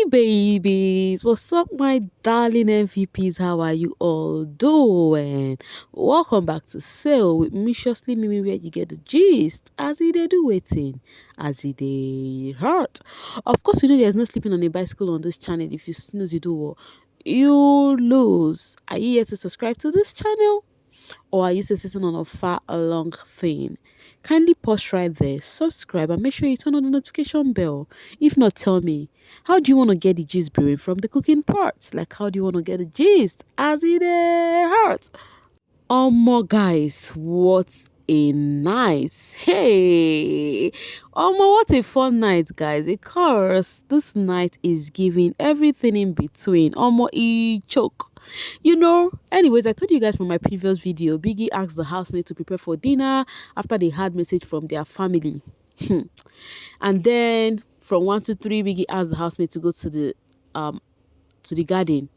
babies, what's up, my darling MVPs? How are you all doing? Welcome back to Sail with Miciously Mimi, where you get the gist as it they do waiting, as it they hurt. Of course, we know there's no sleeping on a bicycle on this channel. If you snooze, you do what? You lose. Are you here to subscribe to this channel? Or are you still sitting on a far along thing? Kindly pause right there, subscribe, and make sure you turn on the notification bell. If not, tell me, how do you want to get the gist brewing from the cooking part? Like, how do you want to get the gist as it hurts? Guys, what a night. Hey, what a fun night, guys, because this night is giving everything in between. E choke. Anyways, I told you guys from my previous video, Biggie asked the housemaid to prepare for dinner after they had message from their family. And then from 1 to 3, Biggie asked the housemaid to go to the garden.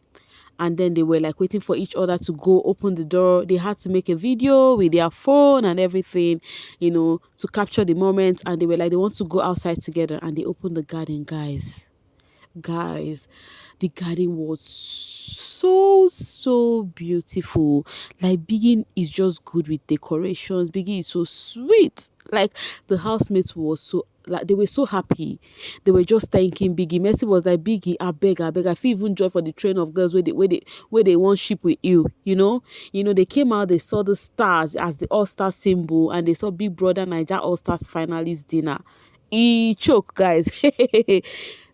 And then they were like waiting for each other to go open the door. They had to make a video with their phone and everything, to capture the moment. And they were like, they want to go outside together. And they opened the garden, guys, the garden was so beautiful. Like, Biggie is just good with decorations. Biggie is so sweet. Like, the housemates was so, like, they were so happy. They were just thanking Biggie. Mercy was like, Biggie, I beg, I feel even joy for the train of girls where they want ship with you. They came out, they saw the stars as the all-star symbol, and they saw Big Brother Naija All-Stars finalist dinner. Choke, guys.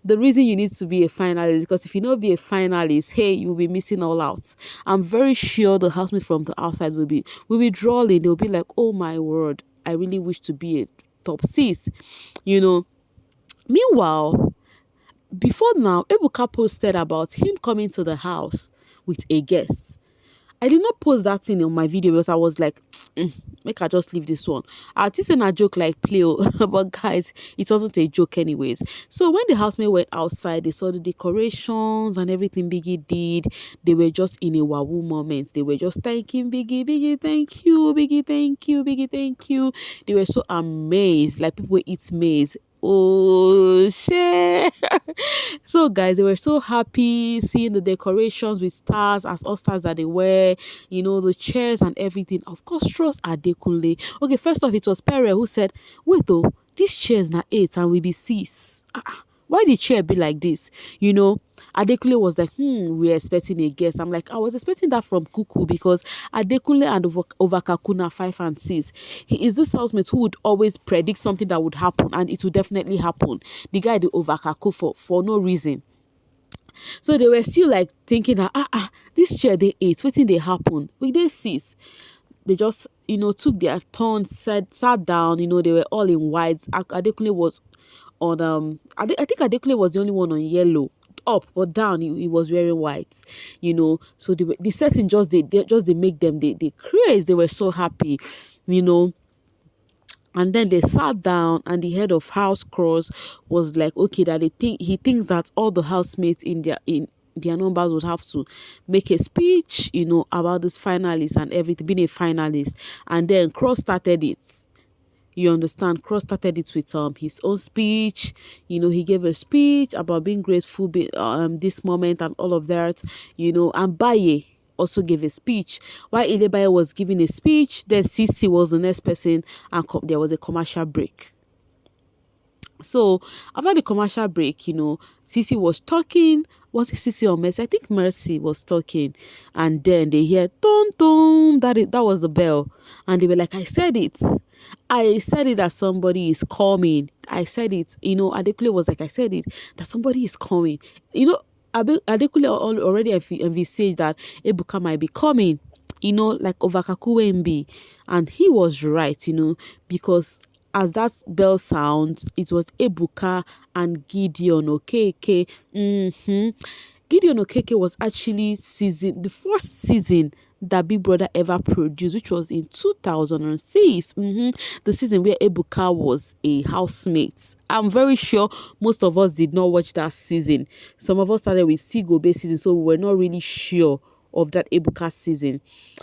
The reason you need to be a finalist, because if you not be a finalist, hey, you'll be missing all out. I'm very sure the housemate from the outside will be drawing. They'll be like, oh my word, I really wish to be a top 6. Meanwhile, before now, Ebuka posted about him coming to the house with a guest. I did not post that thing on my video because I was like, make I just leave this one. I just saying a joke like play, but guys, it wasn't a joke anyways. So when the housemaid went outside, they saw the decorations and everything Biggie did. They were just in a wahoo moment. They were just thanking Biggie, thank you, Biggie, thank you, Biggie, thank you. They were so amazed, like people eat maize. Oh shit. So guys, they were so happy seeing the decorations with stars, as all stars that they were, the chairs and everything. Of course, trust Adekunle. Okay, first off, it was Pere who said, wait though, these chairs na 8 and we be 6. Why the chair be like this? Adekunle was like, we're expecting a guest. I'm like, I was expecting that from Kuku, because Adekunle and Ovakakuna 5 and 6. He is this housemate who would always predict something that would happen, and it would definitely happen. The guy, the Ovakaku, for no reason. So they were still like thinking that, this chair they 8, waiting they happen. We they 6. They just, took their turn, sat down, they were all in white. Adekunle was on I think Adekunle was the only one on yellow, up but down he was wearing white, so the setting just they make them they craze. They were so happy, and then they sat down, and the head of house cross was like, okay, that he thinks that all the housemates in their numbers would have to make a speech, about this finalist and everything, being a finalist. And then Cross started it. You understand? Cross started it with his own speech. He gave a speech about being grateful this moment and all of that. And Baye also gave a speech. While Baye was giving a speech, then Sisi was the next person, and there was a commercial break. So after the commercial break, Sisi was talking. Was it Sisi or Mercy? I think Mercy was talking, and then they hear tom tom. That was the bell, and they were like, I said it that somebody is coming. I said it. Adekunle was like, I said it that somebody is coming. Adekunle already envisaged that Ebuka might be coming. Like Ovakaku Mb, and he was right. Because as that bell sounds, it was Ebuka and Gideon Okeke. Gideon Okeke was actually the first season that Big Brother ever produced, which was in 2006. The season where Ebuka was a housemate. I'm very sure most of us did not watch that season. Some of us started with Sigobe season, so we were not really sure of that Ebuka season.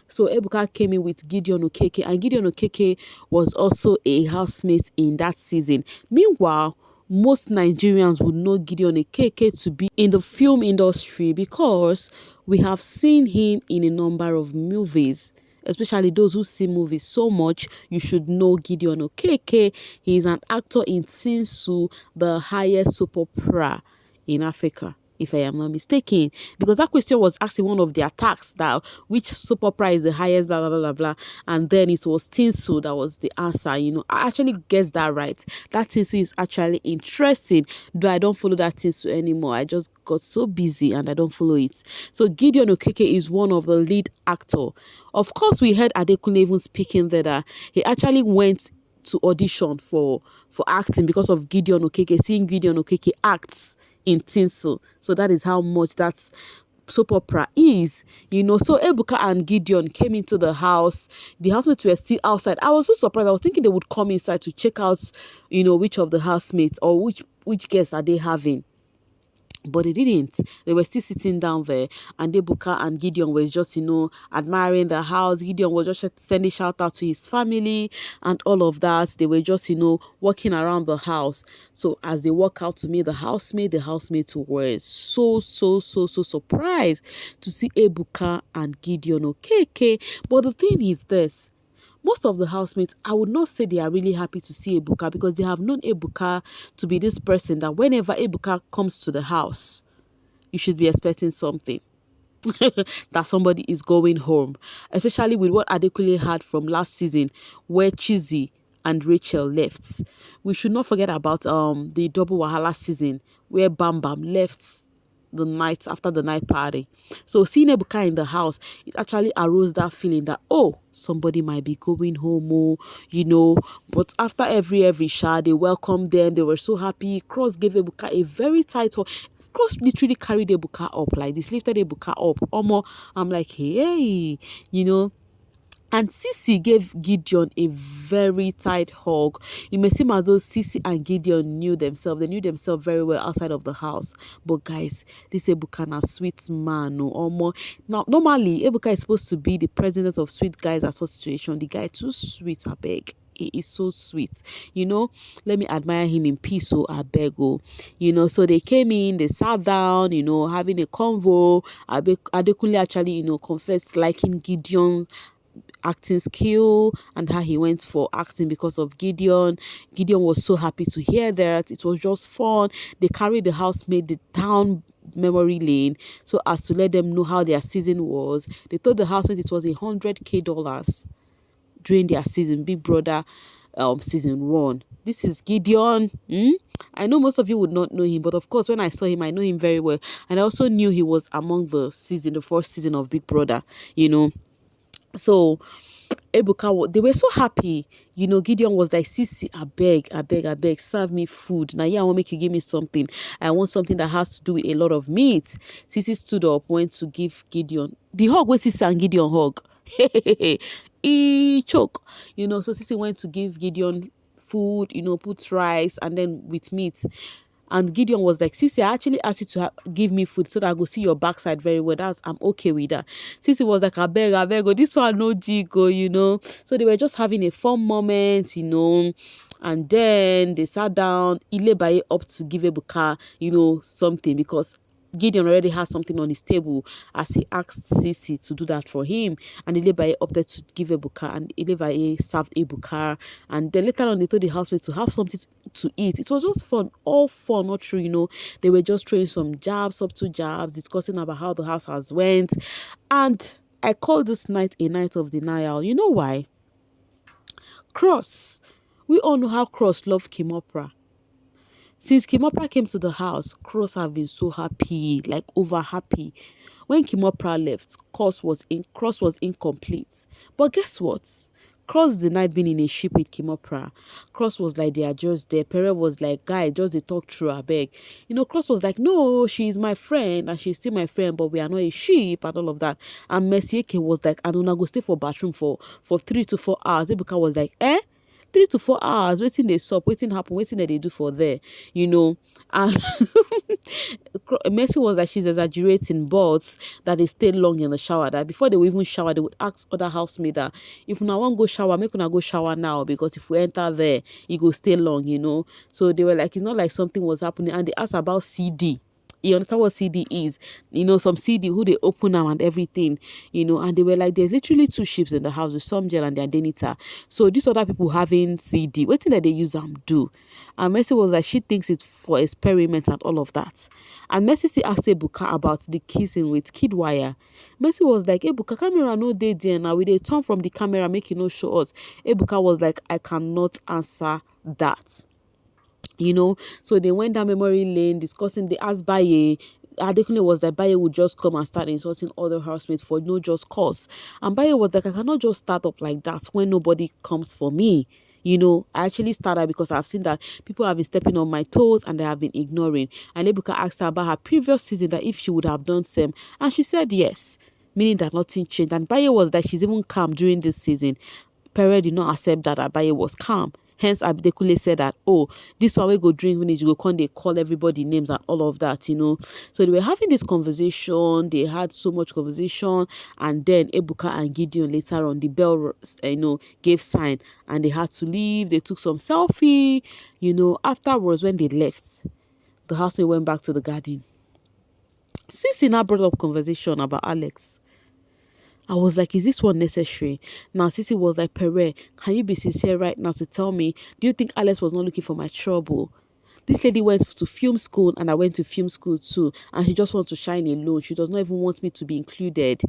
So Ebuka came in with Gideon Okeke, and Gideon Okeke was also a housemate in that season. Meanwhile, most Nigerians would know Gideon Ekeke to be in the film industry because we have seen him in a number of movies. Especially those who see movies so much, you should know Gideon Okeke. He is an actor in Tinsu, the highest soap opera in Africa, if I am not mistaken. Because that question was asked in one of the attacks, that which soap opera is the highest, blah, blah, blah, blah, blah. And then it was Tinsu that was the answer. I actually guessed that right. That Tinsu is actually interesting, though I don't follow that Tinsu anymore. I just got so busy and I don't follow it. So Gideon Okeke is one of the lead actor. Of course, we heard Adekunle even speaking there that he actually went to audition for acting because of Gideon Okeke, seeing Gideon Okeke acts in Tinsel. So that is how much that soap opera is. So Ebuka and Gideon came into the house. The housemates were still outside. I was so surprised. I was thinking they would come inside to check out, which of the housemates or which guests are they having. But they didn't. They were still sitting down there, and Ebuka and Gideon were just, admiring the house. Gideon was just sending shout out to his family and all of that. They were just, walking around the house. So as they walk out to meet the housemates were so surprised to see Ebuka and Gideon Okeke. But the thing is this. Most of the housemates, I would not say they are really happy to see Ebuka because they have known Ebuka to be this person that whenever Ebuka comes to the house, you should be expecting something. That somebody is going home. Especially with what Adekunle had from last season where Chizzy and Rachel left. We should not forget about the double Wahala season where Bam Bam left the night after the night party. So seeing Ebuka in the house, it actually arose that feeling that, oh, somebody might be going home, but after every shot, they welcomed them. They were so happy. Cross gave Ebuka a very tight hug. Cross literally carried Ebuka up like this, lifted Ebuka up. I'm like, hey, And Sisi gave Gideon a very tight hug. It may seem as though Sisi and Gideon knew themselves. They knew themselves very well outside of the house. But guys, this Ebuka na sweet man. No, now, normally, Ebuka is supposed to be the president of Sweet Guys Association. The guy too sweet, I beg. He is so sweet. Let me admire him in peace, I beg. So they came in, they sat down, having a convo. Adekunle actually, confessed liking Gideon acting skill and how he went for acting because of Gideon. Gideon was so happy to hear that. It was just fun. They carried the housemaid down memory lane so as to let them know how their season was. They told the housemaid it was $100K during their season, Big Brother season 1. This is Gideon. I know most of you would not know him, but of course, when I saw him, I know him very well. And I also knew he was among the first season of Big Brother, So Ebuka, they were so happy. Gideon was like, Sisi, I beg, serve me food. Now, I want to make you give me something. I want something that has to do with a lot of meat. Sisi stood up, went to give Gideon the hug where Sisi and Gideon hug. He choke. So Sisi went to give Gideon food, put rice and then with meat. And Gideon was like, Sisi, I actually asked you to give me food so that I go see your backside very well. I'm okay with that. Sisi was like, I beg, this one no jigo, So they were just having a fun moment, And then they sat down, Ilebaye up to give Ebuka, something because Gideon already has something on his table as he asked Sisi to do that for him. And Ilebaye opted to give Ebuka, and Ilebaye served Ebuka. And then later on, they told the housemates to have something to eat. It was just fun, all fun, not true, They were just throwing some jabs, up to jabs, discussing about how the house has went. And I call this night a night of denial. You know why? Cross. We all know how Cross loved Kimopra. Since Kimopra came to the house, Cross have been so happy, like over happy. When Kimopra left, Cross was incomplete. But guess what? Cross denied being in a ship with Kimopra. Cross was like, they are just there. Pere was like, guy, just they talk through, I beg. Cross was like, no, she's my friend and she's still my friend, but we are not a ship and all of that. And Messieke was like, I don't know, go stay for bathroom for 3 to 4 hours. Ebuka was like, 3 to 4 hours, waiting they sup, waiting happen, waiting that they do for there, And Mercy was that she's exaggerating, but that they stayed long in the shower. That before they would even shower, they would ask other housemates that if una want go shower, make una go shower now, because if we enter there, it go stay long, So they were like, it's not like something was happening, and they asked about CD. You understand what CD is? Some CD who they open now and everything, and they were like, there's literally two ships in the house with some gel and their Denita. So these other people having CD, what thing that they use them do? And Mercy was like, she thinks it's for experiment and all of that. And Mercy still asked Ebuka about the kissing with Kid Wire. Mercy was like, Ebuka, camera no day there now. We they turn from the camera, make you no show us. Ebuka was like, I cannot answer that. So they went down memory lane discussing. They asked Baye. Adekunle was that Baye would just come and start insulting other housemates for no just cause. And Baye was like, I cannot just start up like that when nobody comes for me. I actually started because I've seen that people have been stepping on my toes and they have been ignoring. And Ebuka asked her about her previous season, that if she would have done same. And she said yes, meaning that nothing changed. And Baye was that she's even calm during this season. Pere did not accept that Baye was calm. Hence, Abdekule said that, this one we go drink when you go come, they call everybody names and all of that, So they were having this conversation. They had so much conversation. And then Ebuka and Gideon later on, the bell, gave sign and they had to leave. They took some selfie, Afterwards, when they left, the housemate went back to the garden. Sissy now brought up conversation about Alex. I was like, is this one necessary? Now, Sissy was like, Pere, can you be sincere right now to tell me, do you think Alex was not looking for my trouble? This lady went to film school and I went to film school too. And she just wants to shine alone. She does not even want me to be included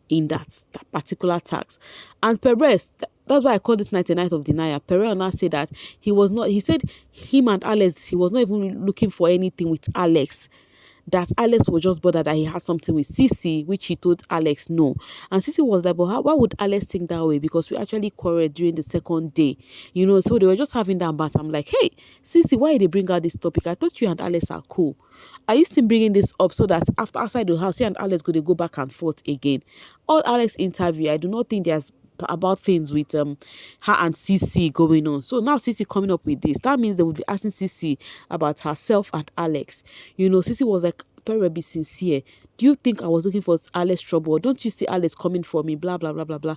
in that particular tax. And Pere, that's why I call this 99th of denial. Pere now said that he said him and Alex, he was not even looking for anything with Alex. That Alex was just bothered that he had something with Sissy, which he told Alex no. And Sissy was like, but why would Alex think that way? Because we actually quarreled during the second day. So they were just having that bat. I'm like, hey, Sissy, why did they bring out this topic? I thought you and Alex are cool. Are you still bringing this up so that outside the house, you and Alex go back and forth again? All Alex interview, I do not think there's about things with her and Sissy going on. So now Sissy coming up with this. That means they would be asking Sissy about herself and Alex. Sissy was like, Pere, be sincere. Do you think I was looking for Alex trouble? Or don't you see Alex coming for me? Blah, blah, blah, blah, blah.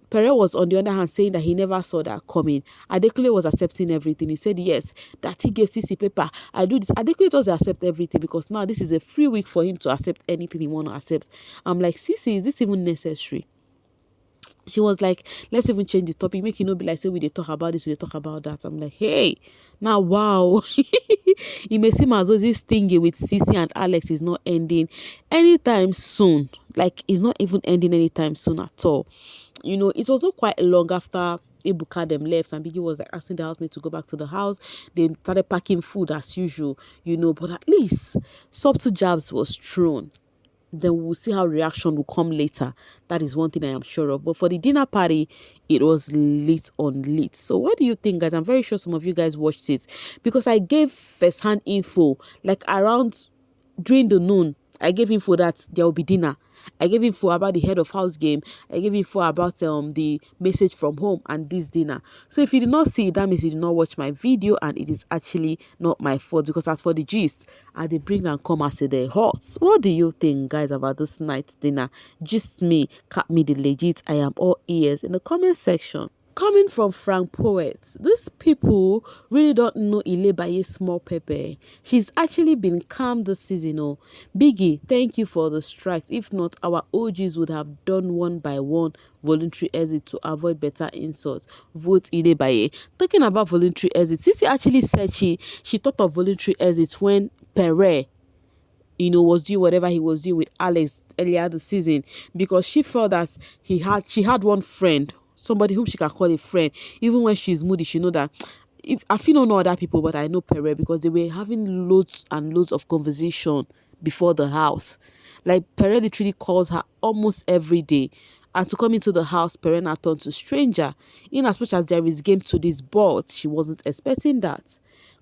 Pere was on the other hand saying that he never saw that coming. Adekunle was accepting everything. He said yes, that he gave Sissy paper. I do this. Adekunle doesn't accept everything because now this is a free week for him to accept anything he want to accept. I'm like, Sissy, is this even necessary? She was like, let's even change the topic. Make be like, say we they talk about this, we they talk about that. I'm like, hey, now wow. It may seem as though this thingy with Sissy and Alex is not ending anytime soon. Like, it's not even ending anytime soon at all. It was not quite long after Ebuka them left and Biggie was like asking the housemaid to go back to the house. They started packing food as usual, but at least subtle jabs was thrown. Then we'll see how reaction will come later. That is one thing I am sure of. But for the dinner party, it was lit on lit. So what do you think, guys? I'm very sure some of you guys watched it because I gave first-hand info like around during the noon. I gave info that there will be dinner. I gave info about the head of house game. I gave info about the message from home and this dinner. So if you did not see it, that means you did not watch my video and it is actually not my fault because as for the gist, I did bring and come as they hot. What do you think, guys, about this night's dinner? Gist me, cut me the legit. I am all ears in the comment section. Coming from Frank Poet, these people really don't know Ilebaye Small Pepper. She's actually been calm this season. Biggie, thank you for the strikes. If not, our OGs would have done one by one voluntary exit to avoid better insults. Vote Ilebaye. Talking about voluntary exit, Sissy actually said she thought of voluntary exits when Pere was doing whatever he was doing with Alex earlier this season because she felt that she had one friend, somebody whom she can call a friend. Even when she's moody, she know that I feel don't know other people, but I know Pere because they were having loads and loads of conversation before the house. Like Pere literally calls her almost every day. And to come into the house, Pere now turned to stranger. In as much as there is game to this, but she wasn't expecting that.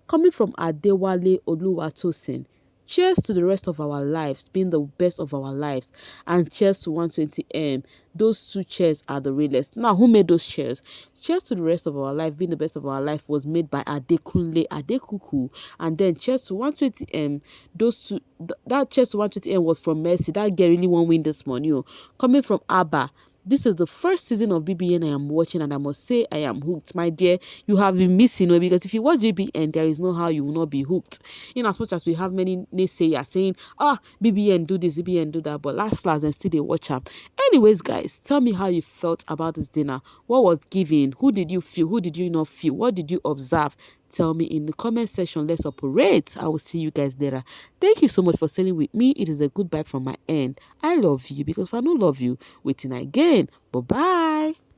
Coming from Adewale Oluwatosin, Cheers to the rest of our lives being the best of our lives, and cheers to 120M. Those two cheers are the realest. Now, who made those cheers? Cheers to the rest of our life being the best of our life was made by Adekunle Adekuku, and then cheers to 120M. Those two, that cheers to 120M was from Mercy. That girl really won't win this money. Oh. Coming from Abba. This is the first season of BBN I am watching, and I must say I am hooked. My dear, you have been missing, because if you watch BBN, there is no how you will not be hooked. In as much as we have many naysayers saying, BBN do this, BBN do that, but last and still they watch her. Anyways, guys, tell me how you felt about this dinner. What was given? Who did you feel? Who did you not feel? What did you observe? Tell me in the comment section. Let's operate. I will see you guys later. Thank you so much for staying with me. It is a goodbye from my end. I love you, because if I don't love you, waiting again. Bye bye.